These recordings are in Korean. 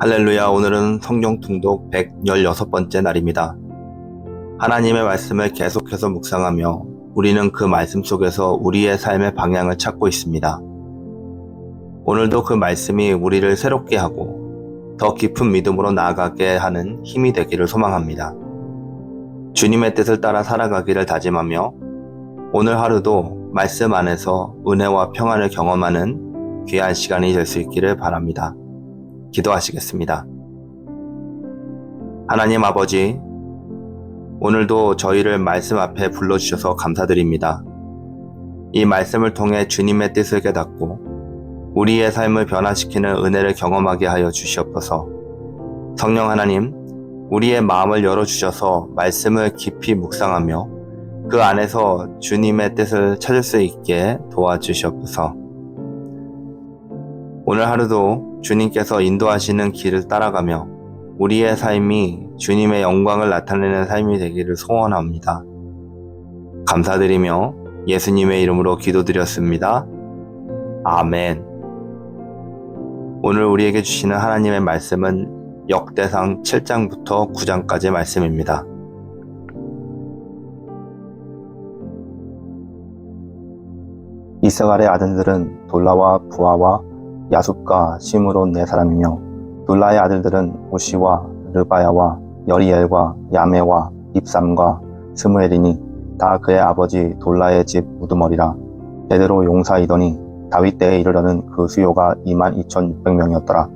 할렐루야. 오늘은 성경 통독 116번째 날입니다. 하나님의 말씀을 계속해서 묵상하며 우리는 그 말씀 속에서 우리의 삶의 방향을 찾고 있습니다. 오늘도 그 말씀이 우리를 새롭게 하고 더 깊은 믿음으로 나아가게 하는 힘이 되기를 소망합니다. 주님의 뜻을 따라 살아가기를 다짐하며 오늘 하루도 말씀 안에서 은혜와 평안을 경험하는 귀한 시간이 될 수 있기를 바랍니다. 기도하시겠습니다. 하나님 아버지, 오늘도 저희를 말씀 앞에 불러주셔서 감사드립니다. 이 말씀을 통해 주님의 뜻을 깨닫고 우리의 삶을 변화시키는 은혜를 경험하게 하여 주시옵소서. 성령 하나님, 우리의 마음을 열어주셔서 말씀을 깊이 묵상하며 그 안에서 주님의 뜻을 찾을 수 있게 도와주시옵소서. 오늘 하루도 주님께서 인도하시는 길을 따라가며 우리의 삶이 주님의 영광을 나타내는 삶이 되기를 소원합니다. 감사드리며 예수님의 이름으로 기도드렸습니다. 아멘. 오늘 우리에게 주시는 하나님의 말씀은 역대상 7장부터 9장까지의 말씀입니다. 이스갈의 아들들은 돌라와 부아와 야숫과 시므론 네 사람이며, 돌라의 아들들은 오시와 르바야와 여리엘과 야메와 입삼과 스무엘이니 다 그의 아버지 돌라의 집 우두머리라. 대대로 용사이더니 다윗 때에 이르러는 그 수요가 22,600명이었더라.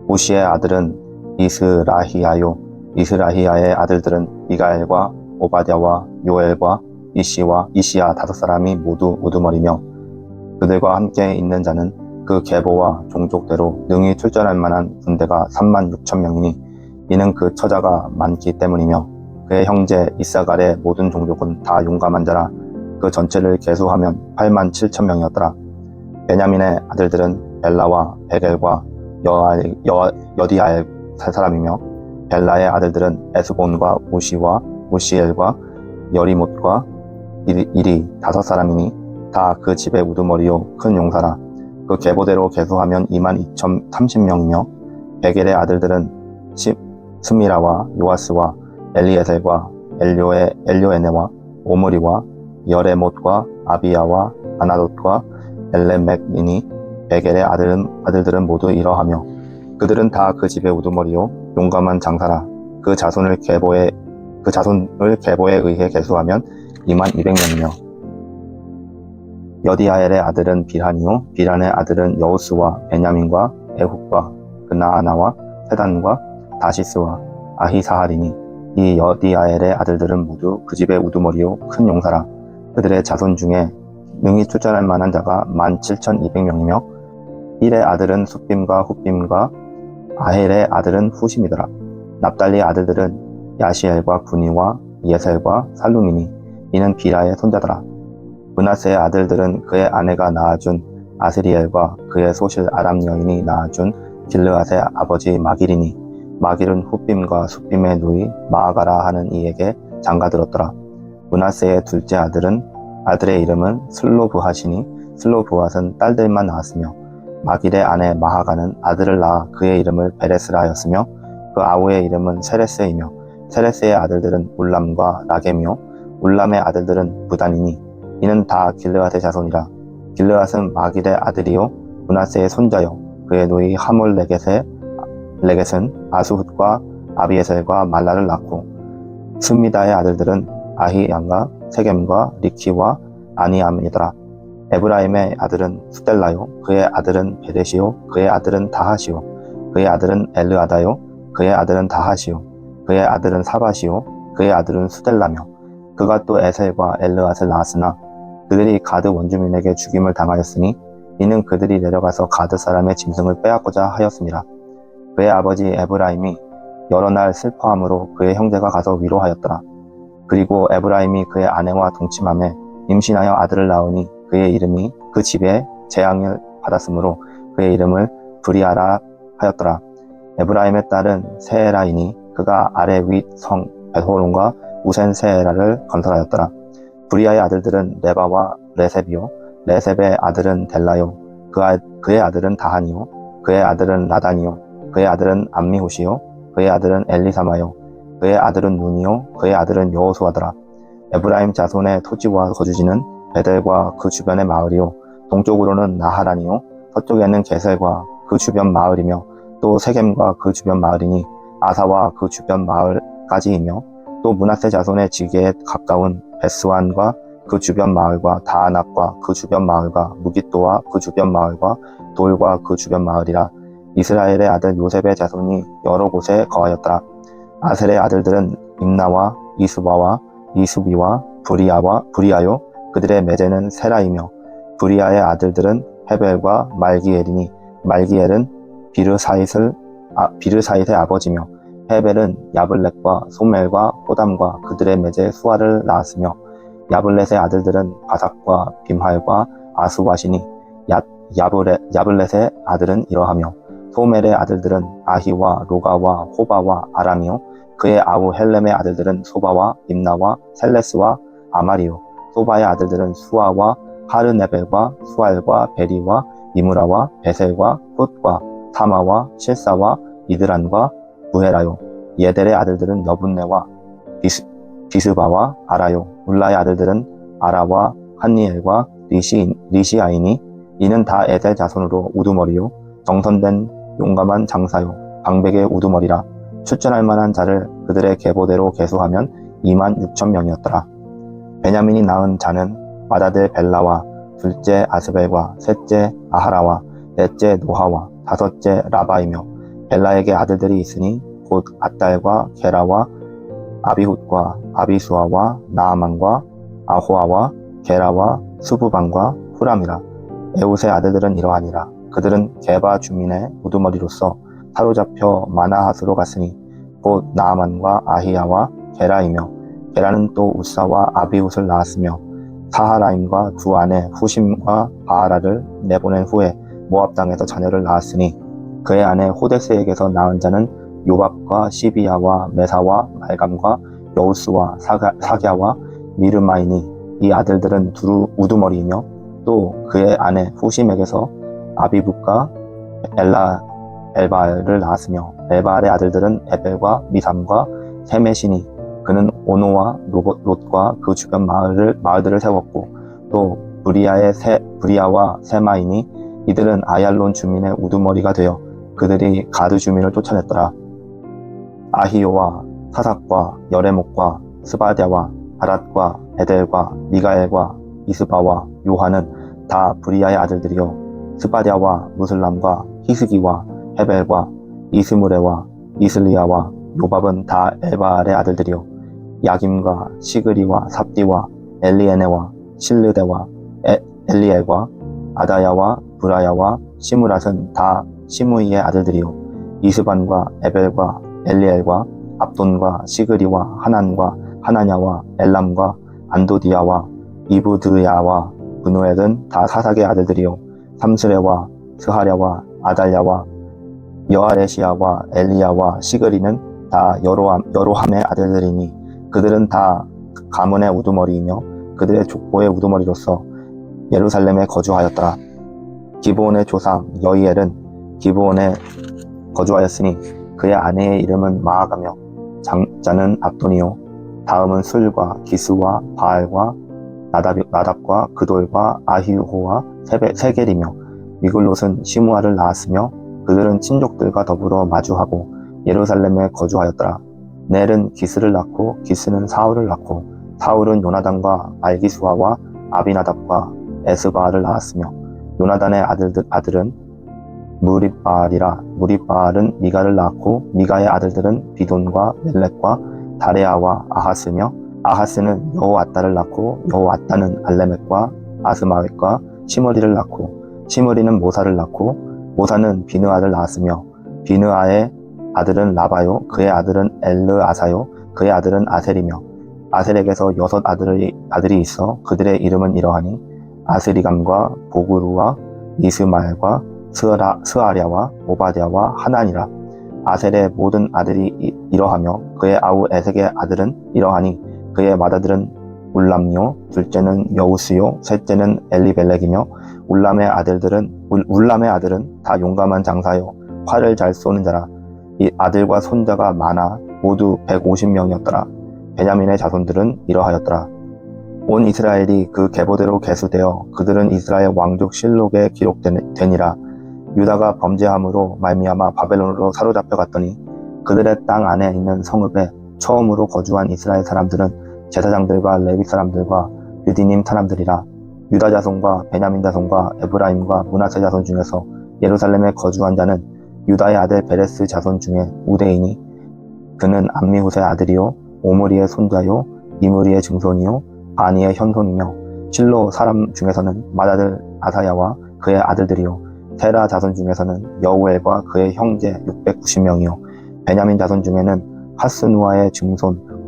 오시의 아들은 이스라히야요. 이스라히야의 아들들은 미가엘과 오바댜와 요엘과 이시야 5사람이 모두 우두머리며, 그들과 함께 있는 자는 그 계보와 종족대로 능히 출전할 만한 군대가 36,000명이니 이는 그 처자가 많기 때문이며, 그의 형제 이사갈의 모든 종족은 다 용감한 자라. 그 전체를 계수하면 87,000명이었더라. 베냐민의 아들들은 벨라와 베겔과 여디아엘 3사람이며, 벨라의 아들들은 에스본과 우시와 우시엘과 여리못과 일이 5사람이니 다 그 집의 우두머리요 큰 용사라. 그 계보대로 계수하면 22,030명이며, 베겔의 아들들은 스미라와 요아스와 엘리에셀과 엘료에네와 오므리와 여레못과 아비야와 아나돗과 엘레멕이니 베겔의 아들들은 모두 이러하며, 그들은 다 그 집의 우두머리요 용감한 장사라. 그 자손을 계보에 의해 계수하면 22,000명이며, 여디아엘의 아들은 빌한이요 빌한의 아들은 여우스와 베냐민과 에훗과 그나아나와 세단과 다시스와 아히사할이니 이 여디아엘의 아들들은 모두 그 집의 우두머리요 큰 용사라. 그들의 자손 중에 능히 출전할 만한 자가 17,200명이며, 일의 아들은 숫빔과 훗빔과 아헬의 아들은 후심이더라. 납달리의 아들들은 야시엘과 구니와 예셀과 살룸이니 이는 비라의 손자더라. 므낫세의 아들들은 그의 아내가 낳아준 아스리엘과 그의 소실 아람 여인이 낳아준 길르앗의 아버지 마길이니 마길은 훗빔과 숫빔의 누이 마아가라 하는 이에게 장가들었더라. 므낫세의 둘째 아들의 이름은 슬로브핫이니 슬로브핫은 딸들만 낳았으며, 마길의 아내 마하가는 아들을 낳아 그의 이름을 베레스라 하였으며, 그 아우의 이름은 세레스이며, 세레스의 아들들은 울람과 라겜이요 울람의 아들들은 부단이니 이는 다 길르앗의 자손이라. 길르앗은 마길의 아들이요 므낫세의 손자요 그의 누이 하몰레겟은 아수훗과 아비에셀과 말라를 낳고, 스미다의 아들들은 아히양과 세겜과 리키와 아니암이더라. 에브라임의 아들은 수델라요 그의 아들은 베렛이요 그의 아들은 다하시요 그의 아들은 엘르아다요 그의 아들은 다하시요 그의 아들은 사바시요 그의 아들은 수델라며, 그가 또 에셀과 엘르앗을 낳았으나 그들이 가드 원주민에게 죽임을 당하였으니 이는 그들이 내려가서 가드 사람의 짐승을 빼앗고자 하였습니다. 그의 아버지 에브라임이 여러 날 슬퍼함으로 그의 형제가 가서 위로하였더라. 그리고 에브라임이 그의 아내와 동침함에 임신하여 아들을 낳으니 그의 이름이 그 집에 재앙을 받았으므로 그의 이름을 브리아라 하였더라. 에브라임의 딸은 세에라이니 그가 아래 윗 성 벳호론과 우센 세에라를 건설하였더라. 브리아의 아들들은 레바와 레셉이요 레셉의 아들은 델라요 그의 아들은 다하니요 그의 아들은 라단이요 그의 아들은 암미후시요 그의 아들은 엘리사마요 그의 아들은 눈이요 그의 아들은 여호수아더라. 에브라임 자손의 토지와 거주지는 베델과 그 주변의 마을이요 동쪽으로는 나하란이요 서쪽에는 게셀과 그 주변 마을이며 또 세겜과 그 주변 마을이니 아사와 그 주변 마을까지이며 또 므낫세 자손의 지게에 가까운 베스완과 그 주변 마을과 다아낙과 그 주변 마을과 무깃도와 그 주변 마을과 돌과 그 주변 마을이라. 이스라엘의 아들 요셉의 자손이 여러 곳에 거하였더라. 아셀의 아들들은 임나와 이스바와 이수비와 브리아요 그들의 매제는 세라이며 브리아의 아들들은 헤벨과 말기엘이니 말기엘은 비르사잇의 아버지며 헤벨은 야블렛과 소멜과 호담과 그들의 매제 수아를 낳았으며 야블렛의 아들들은 바삭과 빔할과 아스와시니 야블렛의 아들은 이러하며 소멜의 아들들은 아히와 로가와 호바와 아람이요 그의 아우 헬렘의 아들들은 소바와 임나와 셀레스와 아마리요 소바의 아들들은 수아와 하르네벨과 수알과 베리와 이무라와 베셀과 훗과 사마와 실사와 이드란과 부헤라요 예델의 아들들은 여분네와 비스바와 아라요 울라의 아들들은 아라와 한니엘과 리시아이니 이는 다 에델 자손으로 우두머리요 정선된 용감한 장사요 방백의 우두머리라. 출전할 만한 자를 그들의 계보대로 계수하면 26,000명이었더라. 베냐민이 낳은 자는 마다드 벨라와 둘째 아스벨과 셋째 아하라와 넷째 노하와 다섯째 라바이며 벨라에게 아들들이 있으니 곧 아달과 게라와 아비훗과 아비수아와 나아만과 아호아와 게라와 수부반과 후람이라. 에웃의 아들들은 이러하니라. 그들은 게바 주민의 우두머리로서 사로잡혀 마나핫으로 갔으니 곧 나아만과 아히야와 게라이며 게라는 또 우사와 아비훗을 낳았으며 사하라임과 두 아내 후심과 바하라를 내보낸 후에 모압 땅에서 자녀를 낳았으니 그의 아내 호데스에게서 낳은 자는 요밥과 시비야와 메사와 말감과 여우스와 사갸와 미르마이니 이 아들들은 두루 우두머리이며 또 그의 아내 후심에게서 아비붓과 엘바알을 낳았으며 엘바알의 아들들은 에벨과 미삼과 세메시니 그는 오노와 롯과 그 주변 마을들을 세웠고 또 브리아와 세마이니 이들은 아얄론 주민의 우두머리가 되어 그들이 가드 주민을 쫓아냈더라. 아히요와 사삭과 여레목과 스바랴와 아랏과 에델과 미가엘과 이스바와 요한은 다 브리아의 아들들이요 스바랴와 무슬람과 히스기와 헤벨과 이스무레와 이슬리아와 요밥은 다 엘바알의 아들들이요 야김과 시그리와 삽디와 엘리에네와 실르데와 엘리엘과 아다야와 브라야와 시무랏은 다 시무이의 아들들이요 이스반과 에벨과 엘리엘과 압돈과 시그리와 하난과 하나냐와 엘람과 안도디아와 이브드야와 브누엘은 다 사삭의 아들들이요 삼스레와 스하랴와 아달랴와 여아레시아와 엘리야와 시그리는 다 여로함의 아들들이니 그들은 다 가문의 우두머리이며 그들의 족보의 우두머리로서 예루살렘에 거주하였더라. 기브온의 조상 여이엘은 기브온에 거주하였으니 그의 아내의 이름은 마아가며 장자는 압돈이요 다음은 술과 기스와 바알과 나답과 그돌과 아히호와 세겔이며 미글롯은 시므아를 낳았으며 그들은 친족들과 더불어 마주하고 예루살렘에 거주하였더라. 넬은 기스를 낳고 기스는 사울을 낳고 사울은 요나단과 말기수아와 아비나답과 에스바알을 낳았으며 요나단의 아들은 무립바알이라. 무립바알은 미가를 낳고 미가의 아들들은 비돈과 멜렉과 다레아와 아하스며 아하스는 여호아따를 낳고 여호아따는 알레멕과 아스마웻과 시므리를 낳고 시므리는 모사를 낳고 모사는 비느아를 낳았으며 비느아의 아들은 라바요 그의 아들은 엘르아사요 그의 아들은 아셀이며 아셀에게서 6 아들이 있어 그들의 이름은 이러하니 아스리감과 보그루와 이스마엘과 스아랴와 오바댜와 하난이라. 아셀의 모든 아들이 이러하며 그의 아우 에색의 아들은 이러하니 그의 맏아들은 울람요 둘째는 여우스요 셋째는 엘리벨렉이며 울람의 아들은 다 용감한 장사요 활을 잘 쏘는 자라. 이 아들과 손자가 많아 모두 150명이었더라. 베냐민의 자손들은 이러하였더라. 온 이스라엘이 그 계보대로 계수되어 그들은 이스라엘 왕족 실록에 기록되니라. 유다가 범죄함으로 말미암아 바벨론으로 사로잡혀 갔더니 그들의 땅 안에 있는 성읍에 처음으로 거주한 이스라엘 사람들은 제사장들과 레위 사람들과 르디님 사람들이라. 유다 자손과 베냐민 자손과 에브라임과 므낫세 자손 중에서 예루살렘에 거주한 자는 유다의 아들 베레스 자손 중에 우대이니 그는 암미후스의 아들이요 오므리의 손자요 이므리의 증손이요 바니의 현손이며 실로 사람 중에서는 맏아들 아사야와 그의 아들들이요 테라 자손 중에서는 여우엘과 그의 형제 690명이요 베냐민 자손 중에는 하스누아의 증손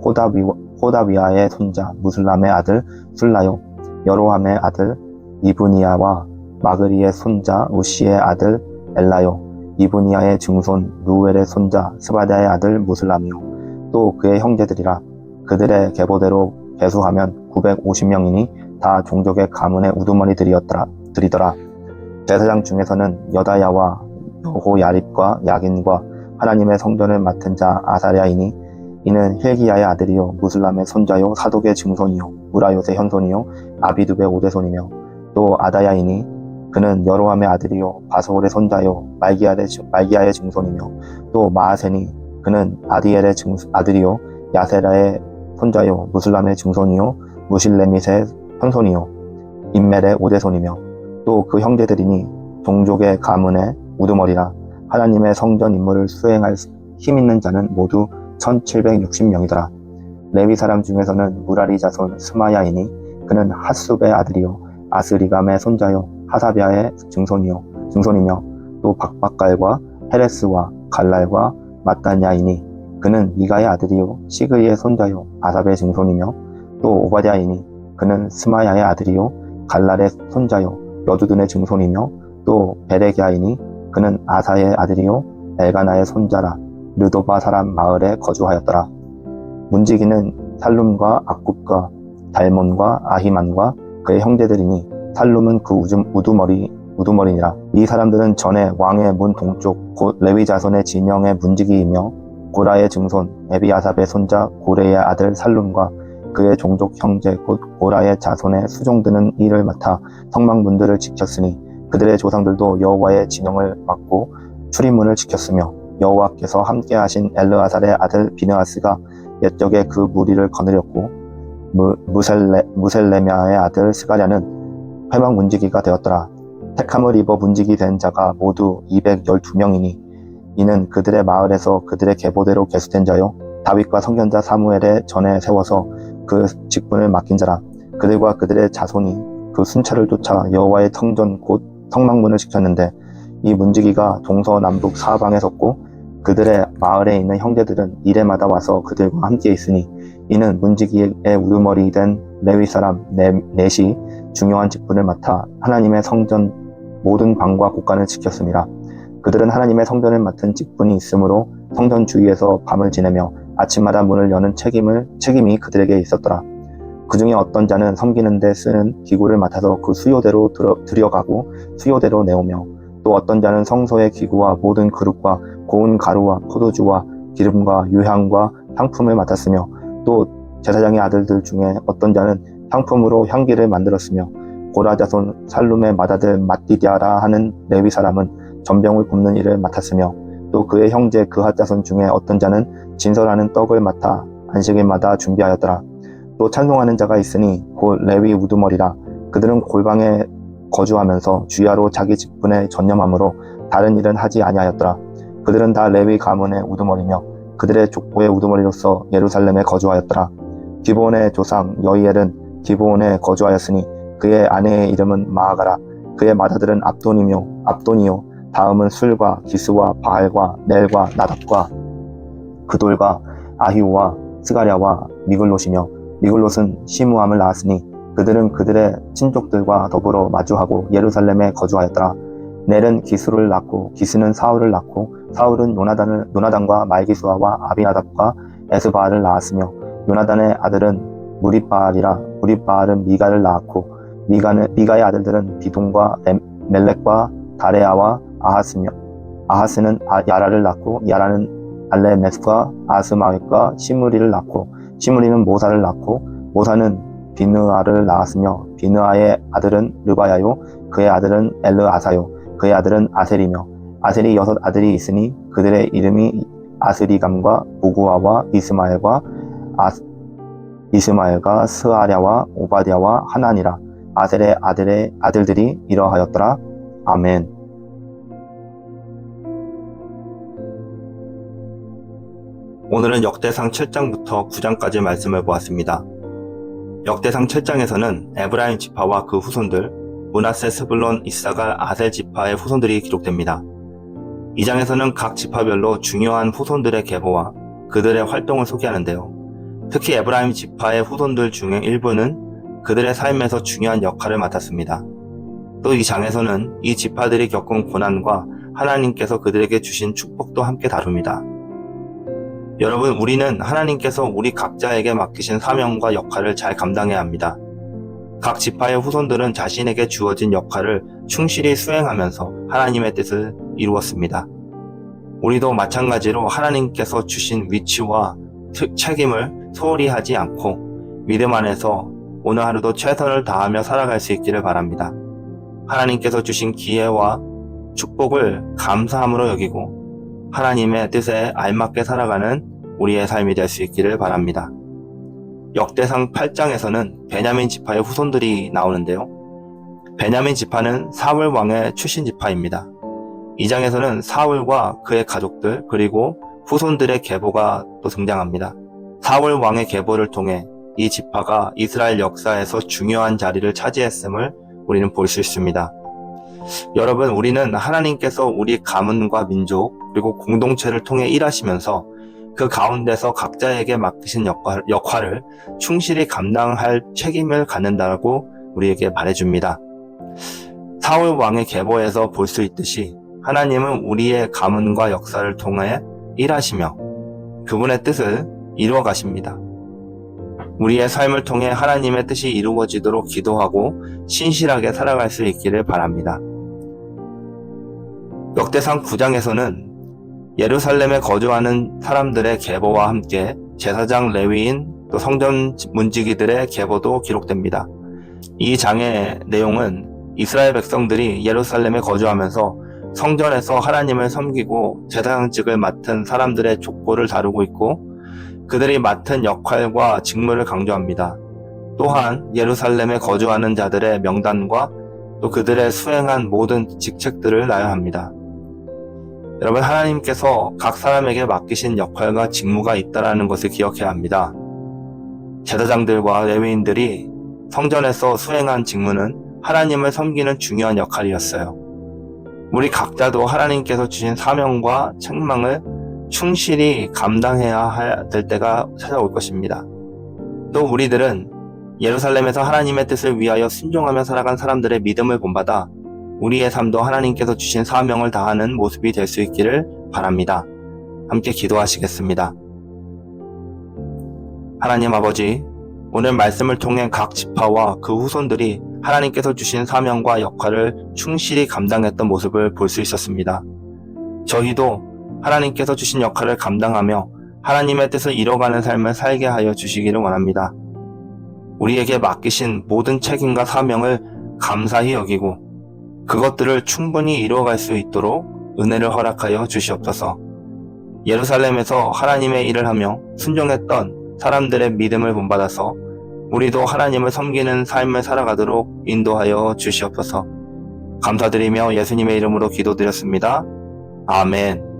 호다비아의 손자 무슬람의 아들 술라요 여로함의 아들 이브니아와 마그리의 손자 우시의 아들 엘라요 이브니아의 증손 루엘의 손자 스바다의 아들 무슬람이요 또 그의 형제들이라. 그들의 계보대로 계수하면 950명이니 다 종족의 가문의 우두머리들이더라. 제사장 중에서는 여다야와 여호야립과 야긴과 하나님의 성전을 맡은 자 아사랴이니 이는 힐기야의 아들이요 무슬람의 손자요 사독의 증손이요 우라요의 현손이요 아비두의 오대손이며 또 아다야이니 그는 여로함의 아들이요 바소올의 손자요 말기야의 증손이며 또 마아세니 그는 아디엘의 아들이요 야세라의 손자요 무슬람의 증손이요 무실레밋의 현손이요 임멜의 오대손이며 또 그 형제들이니 종족의 가문의 우두머리라. 하나님의 성전 임무를 수행할 힘 있는 자는 모두 1760명이더라. 레위 사람 중에서는 무라리 자손 스마야이니 그는 핫숲의 아들이요 아스리감의 손자요 하사비아의 증손이며 또 박박갈과 헤레스와 갈랄과 마따냐이니 그는 미가의 아들이요 시그이의 손자요 아삽의 증손이며 또 오바댜이니 그는 스마야의 아들이요 갈랄의 손자요 여두둔의 증손이며 또 베레기아이니 그는 아사의 아들이요 엘가나의 손자라. 르도바 사람 마을에 거주하였더라. 문지기는 살룸과 악굽과 달몬과 아히만과 그의 형제들이니 살룸은 그 우두머리니라. 이 사람들은 전에 왕의 문 동쪽 곧 레위 자손의 진영의 문지기이며 고라의 증손 에비아삽의 손자 고레의 아들 살룸과 그의 종족 형제 곧 고라의 자손의 수종드는 일을 맡아 성막문들을 지켰으니 그들의 조상들도 여호와의 진영을 맡고 출입문을 지켰으며 여호와께서 함께하신 엘르아살의 아들 비느하스가 옛적에 그 무리를 거느렸고 무셀레미아의 아들 스가랴는 회막 문지기가 되었더라. 택함을 입어 문지기 된 자가 모두 212명이니 이는 그들의 마을에서 그들의 계보대로 계수된 자요 다윗과 선견자 사무엘의 전에 세워서 그 직분을 맡긴 자라. 그들과 그들의 자손이 그 순찰을 쫓아 여호와의 성전 곧 성막문을 지켰는데 이 문지기가 동서남북 사방에 섰고 그들의 마을에 있는 형제들은 이레마다 와서 그들과 함께 있으니 이는 문지기의 우두머리 된 레위 사람 넷이 중요한 직분을 맡아 하나님의 성전 모든 방과 곳간을 지켰습니다. 그들은 하나님의 성전을 맡은 직분이 있으므로 성전 주위에서 밤을 지내며 아침마다 문을 여는 책임이 그들에게 있었더라. 그 중에 어떤 자는 섬기는 데 쓰는 기구를 맡아서 그 수요대로 들여가고 수요대로 내오며 또 어떤 자는 성소의 기구와 모든 그릇과 고운 가루와 포도주와 기름과 유향과 향품을 맡았으며 또 제사장의 아들들 중에 어떤 자는 향품으로 향기를 만들었으며 고라 자손 살룸의 맏아들 맏디디아라 하는 레위 사람은 전병을 굽는 일을 맡았으며 또 그의 형제 그핫 자손 중에 어떤 자는 진설하는 떡을 맡아 안식일마다 준비하였더라. 또 찬송하는 자가 있으니 곧 레위 우두머리라. 그들은 골방에 거주하면서 주야로 자기 직분에 전념하므로 다른 일은 하지 아니하였더라. 그들은 다 레위 가문의 우두머리며 그들의 족보의 우두머리로서 예루살렘에 거주하였더라. 기브온의 조상 여이엘은 기브온에 거주하였으니 그의 아내의 이름은 마아가라. 그의 맏아들은 압돈이요 다음은 술과 기스와 바알과 넬과 나답과 그돌과 아히오와 스가랴와 미글롯이며 미글롯은 시므함을 낳았으니 그들은 그들의 친족들과 더불어 마주하고 예루살렘에 거주하였더라. 넬은 기스를 낳고 기스는 사울을 낳고 사울은 요나단과 말기수아와 아비나답과 에스바알을 낳았으며 요나단의 아들은 무립바알이라. 무립바알은 미가를 낳았고 미가의 아들들은 비동과 멜렉과 다레아와 아하스며 아하스는 야라를 낳고 야라는 알레메스과 아스마웻과 시므리를 낳고 시므리는 모사를 낳고 모사는 비느아를 낳았으며 비느아의 아들은 르바야요 그의 아들은 엘르아사요 그의 아들은 아셀이며 아셀이 6 아들이 있으니 그들의 이름이 아스리감과 부구아와 이스마엘과 스아랴와 오바댜와 하나니라. 아셀의 아들들이 이러하였더라. 아멘. 오늘은 역대상 7장부터 9장까지 말씀을 보았습니다. 역대상 7장에서는 에브라임 지파와 그 후손들, 므낫세, 스불론, 이사갈, 아셀 지파의 후손들이 기록됩니다. 2장에서는 각 지파별로 중요한 후손들의 계보와 그들의 활동을 소개하는데요. 특히 에브라임 지파의 후손들 중에 일부는 그들의 삶에서 중요한 역할을 맡았습니다. 또 이 장에서는 이 지파들이 겪은 고난과 하나님께서 그들에게 주신 축복도 함께 다룹니다. 여러분, 우리는 하나님께서 우리 각자에게 맡기신 사명과 역할을 잘 감당해야 합니다. 각 지파의 후손들은 자신에게 주어진 역할을 충실히 수행하면서 하나님의 뜻을 이루었습니다. 우리도 마찬가지로 하나님께서 주신 위치와 책임을 소홀히 하지 않고 믿음 안에서 오늘 하루도 최선을 다하며 살아갈 수 있기를 바랍니다. 하나님께서 주신 기회와 축복을 감사함으로 여기고 하나님의 뜻에 알맞게 살아가는 우리의 삶이 될 수 있기를 바랍니다. 역대상 8장에서는 베냐민 지파의 후손들이 나오는데요. 베냐민 지파는 사울 왕의 출신 지파입니다. 2장에서는 사울과 그의 가족들 그리고 후손들의 계보가 또 등장합니다. 사울 왕의 계보를 통해 이 지파가 이스라엘 역사에서 중요한 자리를 차지했음을 우리는 볼 수 있습니다. 여러분, 우리는 하나님께서 우리 가문과 민족 그리고 공동체를 통해 일하시면서 그 가운데서 각자에게 맡기신 역할을 충실히 감당할 책임을 갖는다고 우리에게 말해줍니다. 사울 왕의 계보에서 볼 수 있듯이 하나님은 우리의 가문과 역사를 통해 일하시며 그분의 뜻을 이루어 가십니다. 우리의 삶을 통해 하나님의 뜻이 이루어지도록 기도하고 신실하게 살아갈 수 있기를 바랍니다. 역대상 9장에서는 예루살렘에 거주하는 사람들의 계보와 함께 제사장 레위인 또 성전 문지기들의 계보도 기록됩니다. 이 장의 내용은 이스라엘 백성들이 예루살렘에 거주하면서 성전에서 하나님을 섬기고 제사장직을 맡은 사람들의 족보를 다루고 있고 그들이 맡은 역할과 직무를 강조합니다. 또한 예루살렘에 거주하는 자들의 명단과 또 그들의 수행한 모든 직책들을 나열합니다. 여러분, 하나님께서 각 사람에게 맡기신 역할과 직무가 있다는 것을 기억해야 합니다. 제사장들과 레위인들이 성전에서 수행한 직무는 하나님을 섬기는 중요한 역할이었어요. 우리 각자도 하나님께서 주신 사명과 책망을 충실히 감당해야 될 때가 찾아올 것입니다. 또 우리들은 예루살렘에서 하나님의 뜻을 위하여 순종하며 살아간 사람들의 믿음을 본받아 우리의 삶도 하나님께서 주신 사명을 다하는 모습이 될 수 있기를 바랍니다. 함께 기도하시겠습니다. 하나님 아버지, 오늘 말씀을 통해 각 지파와 그 후손들이 하나님께서 주신 사명과 역할을 충실히 감당했던 모습을 볼 수 있었습니다. 저희도 하나님께서 주신 역할을 감당하며 하나님의 뜻을 이뤄가는 삶을 살게 하여 주시기를 원합니다. 우리에게 맡기신 모든 책임과 사명을 감사히 여기고 그것들을 충분히 이루어갈 수 있도록 은혜를 허락하여 주시옵소서. 예루살렘에서 하나님의 일을 하며 순종했던 사람들의 믿음을 본받아서 우리도 하나님을 섬기는 삶을 살아가도록 인도하여 주시옵소서. 감사드리며 예수님의 이름으로 기도드렸습니다. 아멘.